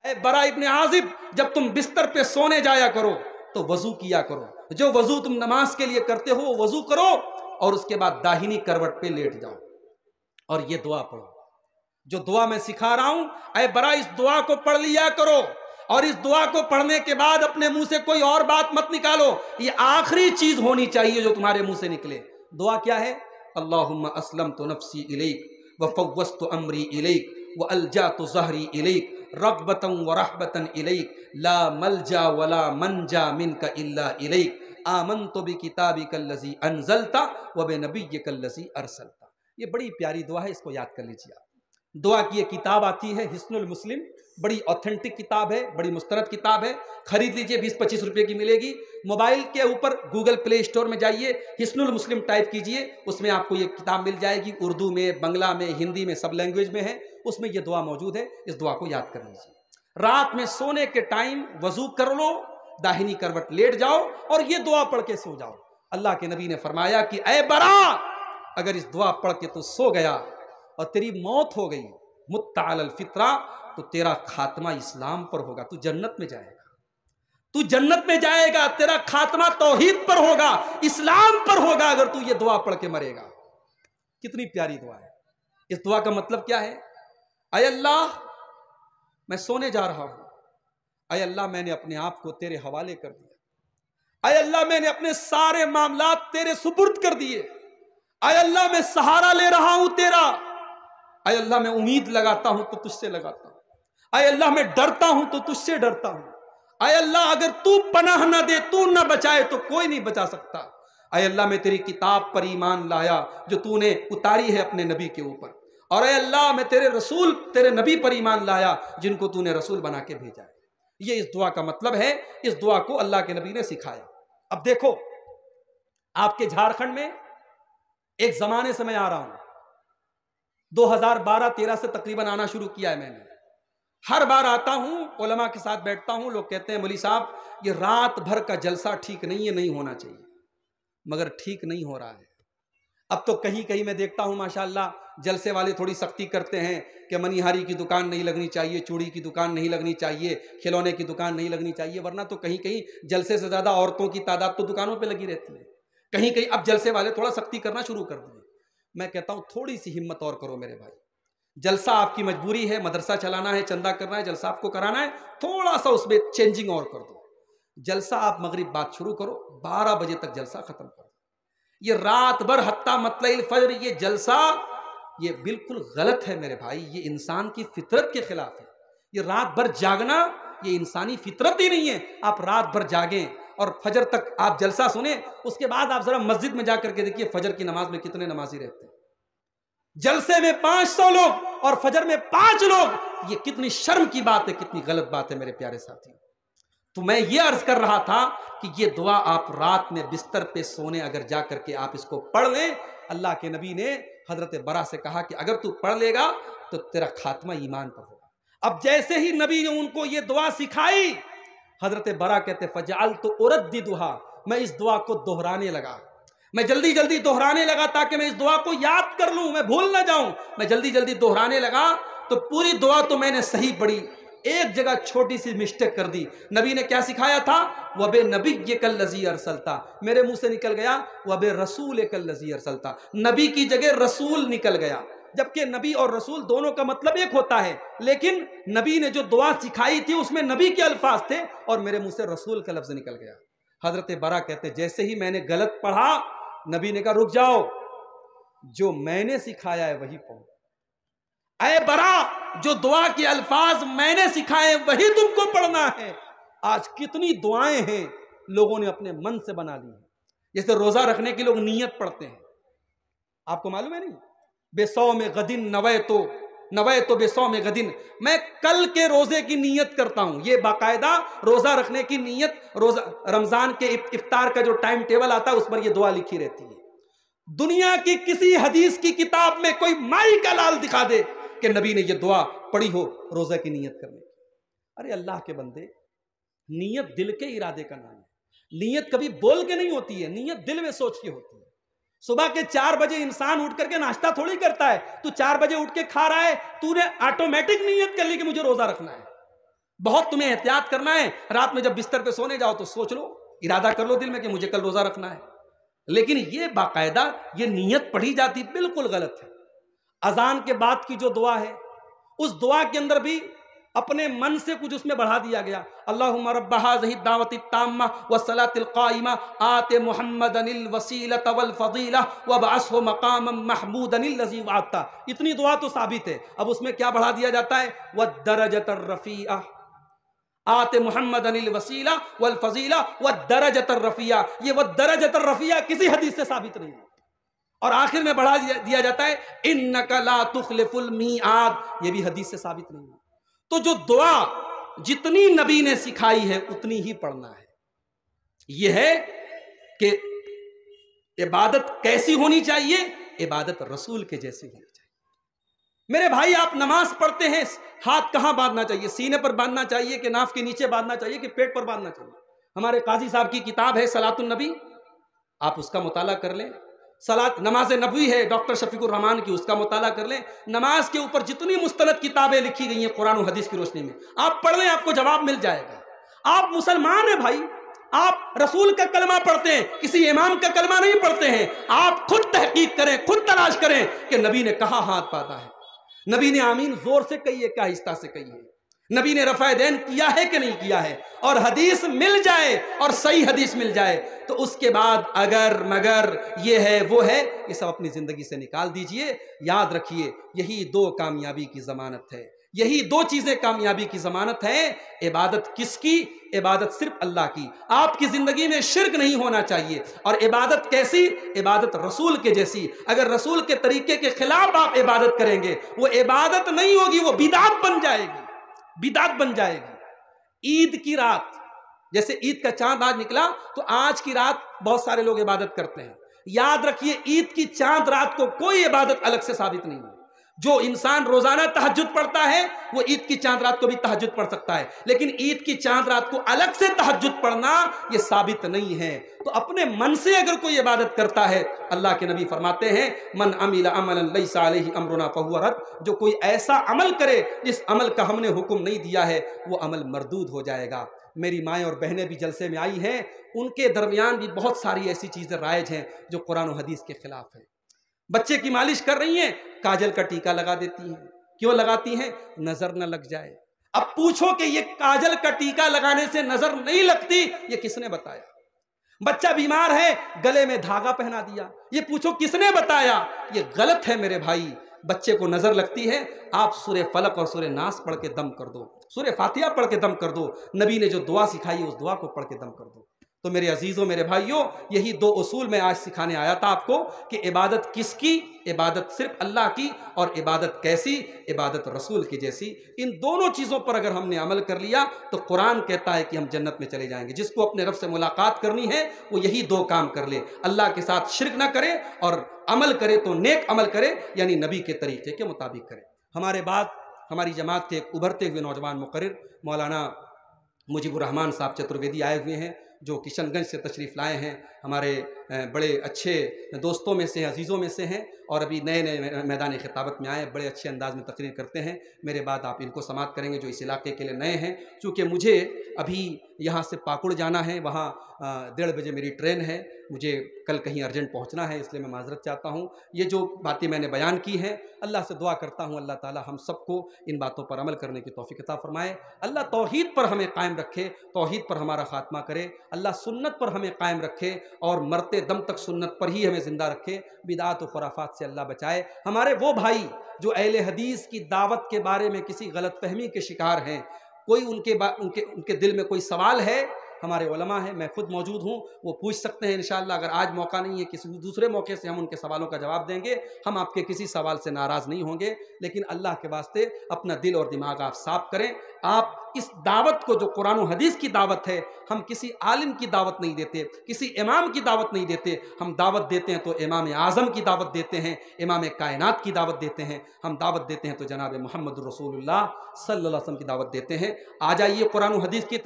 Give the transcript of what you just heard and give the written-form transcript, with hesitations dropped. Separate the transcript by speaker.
Speaker 1: ऐ बरा इब्ने आजिब, जब तुम बिस्तर पे सोने जाया करो तो वजू किया करो। जो वजू तुम नमाज के लिए करते हो वो वजू करो और उसके बाद दाहिनी करवट पे लेट जाओ और ये दुआ पढ़ो। जो दुआ मैं सिखा रहा हूं, ऐ बरा इस दुआ को पढ़ लिया करो और इस दुआ को पढ़ने के बाद अपने मुंह से कोई और बात मत निकालो। ये आखिरी चीज होनी चाहिए जो तुम्हारे मुंह से निकले। दुआ क्या है? अल्लाहुम्मा अस्लमतु नफ्सी इलैक व फव्वज़तु अम्री इलैक व अल्जातु ज़हरी इलैक रग़बतन व रहबतन इलैक ला मलजा वला मनजा मिनका इल्ला इलैक आमन्तु बिकिताबिकल्लज़ी अनज़लता व बिनबिय्यिकल्लज़ी अरसलता। ये बड़ी प्यारी दुआ है, इसको याद कर लीजिए आप। दुआ की एक किताब आती है हिस्नुल मुस्लिम, बड़ी ऑथेंटिक किताब है, बड़ी मुस्तनद किताब है, खरीद लीजिए, 20-25 रुपए की मिलेगी। मोबाइल के ऊपर गूगल प्ले स्टोर में जाइए, हिस्नुल मुस्लिम टाइप कीजिए, उसमें आपको ये किताब मिल जाएगी। उर्दू में, बंगला में, हिंदी में, सब लैंग्वेज में है। उसमें ये दुआ मौजूद है। इस दुआ को याद कर लीजिए। रात में सोने के टाइम वजू कर लो, दाहिनी करवट लेट जाओ और ये दुआ पढ़ के सो जाओ। अल्लाह के नबी ने फरमाया कि ऐ बरा, अगर इस दुआ पढ़ के तू सो गया और तेरी मौत हो गई मुत्ता अलल फित्रा, तो तेरा खात्मा इस्लाम पर होगा, तू जन्नत में जाएगा। तू जन्नत में जाएगा, तेरा खात्मा तौहीद पर होगा, इस्लाम पर होगा, अगर तू ये दुआ पढ़ के मरेगा। कितनी प्यारी दुआ है। इस दुआ का मतलब क्या है? ऐ अल्लाह, मैं सोने जा रहा हूं। ऐ अल्लाह, मैंने अपने आप को तेरे हवाले कर दिया। ऐ अल्लाह, मैंने अपने सारे मामलात तेरे सुपुर्द कर दिए। ऐ अल्लाह, मैं सहारा ले रहा हूं तेरा। ऐ अल्लाह, मैं उम्मीद लगाता हूं तो तुझसे लगाता हूं। ऐ अल्लाह, मैं डरता हूं तो तुझसे डरता हूं। ऐ अल्लाह, अगर तू पनाह न दे, तू न बचाए तो कोई नहीं बचा सकता। ऐ अल्लाह, मैं तेरी किताब पर ईमान लाया जो तूने उतारी है अपने नबी के ऊपर। और ऐ अल्लाह, मैं तेरे रसूल, तेरे नबी पर ईमान लाया जिनको तूने रसूल बना के भेजा है। ये इस दुआ का मतलब है। इस दुआ को अल्लाह के नबी ने सिखाया। अब देखो, आपके झारखंड में एक जमाने से मैं आ रहा हूं, 2012-13 से तकरीबन आना शुरू किया है मैंने। हर बार आता हूं, उलमा के साथ बैठता हूं, लोग कहते हैं मौलवी साहब ये रात भर का जलसा ठीक नहीं है, नहीं होना चाहिए, मगर ठीक नहीं हो रहा है। अब तो कहीं कहीं मैं देखता हूं माशाअल्लाह, जलसे वाले थोड़ी सख्ती करते हैं कि मनिहारी की दुकान नहीं लगनी चाहिए, चूड़ी की दुकान नहीं लगनी चाहिए, खिलौने की दुकान नहीं लगनी चाहिए, वरना तो कहीं कहीं जलसे से ज्यादा औरतों की तादाद तो दुकानों पर लगी रहती है। कहीं कहीं अब जलसे वाले थोड़ा सख्ती करना शुरू कर दिए। मैं कहता हूं थोड़ी सी हिम्मत और करो मेरे भाई। जलसा आपकी मजबूरी है, मदरसा चलाना है, चंदा करना है, जलसा आपको कराना है, थोड़ा सा उसमें चेंजिंग और कर दो। जलसा आप मगरिब बाद शुरू करो, 12 बजे तक जलसा खत्म करो। ये रात भर हत्ता मतलइल फजर ये जलसा, ये बिल्कुल गलत है मेरे भाई। ये इंसान की फितरत के खिलाफ है। ये रात भर जागना ये इंसानी फितरत ही नहीं है। आप रात भर जागें और फजर तक आप जलसा सुने, उसके बाद आप जरा मस्जिद में जाकर के देखिए फजर की नमाज में कितने नमाजी रहते हैं। जलसे में 500 लोग और फजर में 5 लोग। ये कितनी शर्म की बात है, कितनी गलत बात है मेरे प्यारे साथी। तो मैं ये अर्ज कर रहा था कि ये दुआ आप रात में बिस्तर पे सोने अगर जा करके आप इसको पढ़ लें, अल्लाह के नबी ने हजरत बरा से कहा कि अगर तू पढ़ लेगा तो तेरा खात्मा ईमान पर होगा। अब जैसे ही नबी ने उनको ये दुआ सिखाई, हजरत बरा कहते फजाल तो उरद्दी दुआ, मैं इस दुआ को दोहराने लगा। मैं जल्दी जल्दी दोहराने लगा ताकि मैं इस दुआ को याद कर लूं, मैं भूल ना जाऊं। मैं जल्दी जल्दी दोहराने लगा तो पूरी दुआ तो मैंने सही पढ़ी, एक जगह छोटी सी मिस्टेक कर दी। नबी ने क्या सिखाया था? वबे नबी ये कल लजी अरसलता, मेरे मुंह से निकल गया वबे रसूल कल लजी अरसलता, नबी की जगह रसूल निकल गया। जबकि नबी और रसूल दोनों का मतलब एक होता है, लेकिन नबी ने जो दुआ सिखाई थी उसमें नबी के अल्फाज थे और मेरे मुंह से रसूल का लफ्ज निकल गया। हजरत बरा कहते जैसे ही मैंने गलत पढ़ा, नबी ने कहा रुक जाओ, जो मैंने सिखाया है वही पढ़ो। ऐ बरा, जो दुआ के अल्फाज मैंने सिखाए वही तुमको पढ़ना है। आज कितनी दुआएं हैं लोगों ने अपने मन से बना ली है। जैसे रोजा रखने के लोग नियत पढ़ते हैं, आपको मालूम है नहीं? बेसौ में गदिन नवे तो बेसौ में गदिन, मैं कल के रोजे की नियत करता हूं। ये बाकायदा रोजा रखने की नियत, रोजा रमजान के इफ्तार का जो टाइम टेबल आता है उस पर यह दुआ लिखी रहती है। दुनिया की किसी हदीस की किताब में कोई माई का लाल दिखा दे कि नबी ने यह दुआ पढ़ी हो रोजा की नियत करने। अरे अल्लाह के बंदे, नियत दिल के इरादे का नाम है। नियत कभी बोल के नहीं होती है, नियत दिल में सोच के होती है। सुबह के 4 बजे इंसान उठ करके नाश्ता थोड़ी करता है। तू 4 बजे उठ के खा रहा है, तूने ऑटोमेटिक नियत कर ली कि मुझे रोजा रखना है। बहुत तुम्हें एहतियात करना है। रात में जब बिस्तर पे सोने जाओ तो सोच लो, इरादा कर लो दिल में कि मुझे कल रोजा रखना है। लेकिन ये बाकायदा ये नीयत पढ़ी जाती बिल्कुल गलत है। अजान के बाद की जो दुआ है, उस दुआ के अंदर भी अपने मन से कुछ उसमें बढ़ा दिया गया। अल्लाहुम्मा रब्ब हाज़िही दावति ताम्मा व सलातिल काइमा आते मुहम्मदनिल वसीलत वल फजीला व बअसहु मकामम महमूदनिल लज़ी वअता। इतनी दुआ तो साबित है। अब उसमें क्या बढ़ा दिया जाता है? व दरजतर रफीआ आते मुहम्मदनिल वसीला वल फजीला व दरजतर रफिया। ये व दरजतर रफिया किसी हदीस से साबित नहीं है। और आखिर में बढ़ा दिया जाता है इन्नका ला तुखलिफुल मीआद। ये भी हदीस से साबित नहीं है। तो जो दुआ जितनी नबी ने सिखाई है उतनी ही पढ़ना है। यह है कि इबादत कैसी होनी चाहिए? इबादत रसूल के जैसी होनी चाहिए। मेरे भाई, आप नमाज पढ़ते हैं, हाथ कहां बांधना चाहिए? सीने पर बांधना चाहिए कि नाफ के नीचे बांधना चाहिए कि पेट पर बांधना चाहिए? हमारे काजी साहब की किताब है सलातुन नबी, आप उसका मुताला कर लें। सलात नमाज नबवी है डॉक्टर शफीकुर रहमान की, उसका मुताला कर लें। नमाज के ऊपर जितनी मुस्तनद किताबें लिखी गई हैं कुरान और हदीस की रोशनी में, आप पढ़ लें, आपको जवाब मिल जाएगा। आप मुसलमान हैं भाई, आप रसूल का कलमा पढ़ते हैं, किसी इमाम का कलमा नहीं पढ़ते हैं। आप खुद तहकीक करें, खुद तलाश करें कि नबी ने कहाँ हाथ बांधा है, नबी ने आमीन जोर से कही है क्या आहिस्ता से कही है, नबी ने रफ़ा दैन किया है कि नहीं किया है। और हदीस मिल जाए और सही हदीस मिल जाए तो उसके बाद अगर मगर ये है वो है, ये सब अपनी जिंदगी से निकाल दीजिए। याद रखिए, यही दो कामयाबी की जमानत है, यही दो चीजें कामयाबी की जमानत है। इबादत किसकी? इबादत सिर्फ अल्लाह की। आपकी जिंदगी में शिर्क नहीं होना चाहिए। और इबादत कैसी? इबादत रसूल के जैसी। अगर रसूल के तरीके के खिलाफ आप इबादत करेंगे, वो इबादत नहीं होगी, वो बिदात बन जाएगी, बिदात बन जाएगी। ईद की रात, जैसे ईद का चांद आज निकला तो आज की रात बहुत सारे लोग इबादत करते हैं। याद रखिए, ईद की चांद रात को कोई इबादत अलग से साबित नहीं है। जो इंसान रोजाना तहज्जुद पढ़ता है वो ईद की चांद रात को भी तहज्जुद पढ़ सकता है, लेकिन ईद की चांद रात को अलग से तहज्जुद पढ़ना ये साबित नहीं है। तो अपने मन से अगर कोई इबादत करता है, अल्लाह के नबी फरमाते हैं मन अमिला अमलन लैसा अलैहि अमरुना फहुवा रद्द। जो कोई ऐसा अमल करे जिस अमल का हमने हुक्म नहीं दिया है, वो अमल मरदूद हो जाएगा। मेरी माएँ और बहनें भी जलसे में आई हैं, उनके दरमियान भी बहुत सारी ऐसी चीज़ें राइज हैं जो कुरान और हदीस के खिलाफ है। बच्चे की मालिश कर रही हैं, काजल का टीका लगा देती हैं। क्यों लगाती हैं? नजर न लग जाए। अब पूछो कि ये काजल का टीका लगाने से नजर नहीं लगती, ये किसने बताया? बच्चा बीमार है, गले में धागा पहना दिया, ये पूछो किसने बताया? ये गलत है मेरे भाई। बच्चे को नजर लगती है, आप सूरे फलक और सूरे नास पढ़ के दम कर दो, सूरे फातिहा पढ़ के दम कर दो। नबी ने जो दुआ सिखाई है उस दुआ को पढ़ के दम कर दो। तो मेरे अजीजों, मेरे भाइयों, यही दो उसूल मैं आज सिखाने आया था आपको कि इबादत किसकी? इबादत सिर्फ अल्लाह की। और इबादत कैसी? इबादत रसूल की जैसी। इन दोनों चीज़ों पर अगर हमने अमल कर लिया तो कुरान कहता है कि हम जन्नत में चले जाएंगे। जिसको अपने रब से मुलाकात करनी है वो यही दो काम कर ले, अल्लाह के साथ शिर्क ना करे और अमल करे तो नेक अमल करे, यानी नबी के तरीके के मुताबिक करे। हमारे बाद हमारी जमात के एक उभरते हुए नौजवान मुकर्रिर मौलाना मुजीबुर रहमान साहब चतुर्वेदी आए हुए हैं, जो किशनगंज से तशरीफ़ लाए हैं। हमारे बड़े अच्छे दोस्तों में से, अजीज़ों में से हैं और अभी नए नए मैदान खिताबत में आए, बड़े अच्छे अंदाज में तकरीर करते हैं। मेरे बाद आप इनको समाअत करेंगे जो इस इलाके के लिए नए हैं। चूँकि मुझे अभी यहाँ से पाकुड़ जाना है, वहाँ 1:30 बजे मेरी ट्रेन है, मुझे कल कहीं अर्जेंट पहुँचना है, इसलिए मैं माजरत चाहता हूँ। ये जो बातें मैंने बयान की हैं, अल्लाह से दुआ करता हूँ अल्लाह ताला हम सबको इन बातों पर अमल करने की तौफीक अता फरमाए। अल्लाह तौहीद पर हमें कायम रखे, तौहीद पर हमारा खात्मा करे। अल्लाह सुन्नत पर हमें कायम रखे और मरते दम तक सुन्नत पर ही हमें ज़िंदा रखे। बिदात और खुराफात से अल्लाह बचाए। हमारे वो भाई जो अहले हदीस की दावत के बारे में किसी गलतफहमी के शिकार हैं, कोई उनके दिल में कोई सवाल है, हमारे उलमा हैं, मैं खुद मौजूद हूँ, वो पूछ सकते हैं इंशाअल्लाह। अगर आज मौका नहीं है, किसी दूसरे मौके से हम उनके सवालों का जवाब देंगे। हम आपके किसी सवाल से नाराज़ नहीं होंगे, लेकिन अल्लाह के वास्ते अपना दिल और दिमाग आप साफ करें। आप इस दावत को, जो कुरान और हदीस की दावत है, हम किसी आलिम की दावत नहीं देते, किसी इमाम की दावत नहीं देते। हम दावत देते हैं तो इमाम आज़म की दावत देते हैं, इमाम कायनात की दावत देते हैं। हम दावत देते हैं तो जनाब मुहम्मद रसूलुल्लाह सल्लल्लाहु अलैहि वसल्लम की दावत देते हैं। आ जाइए कुरान और हदीस की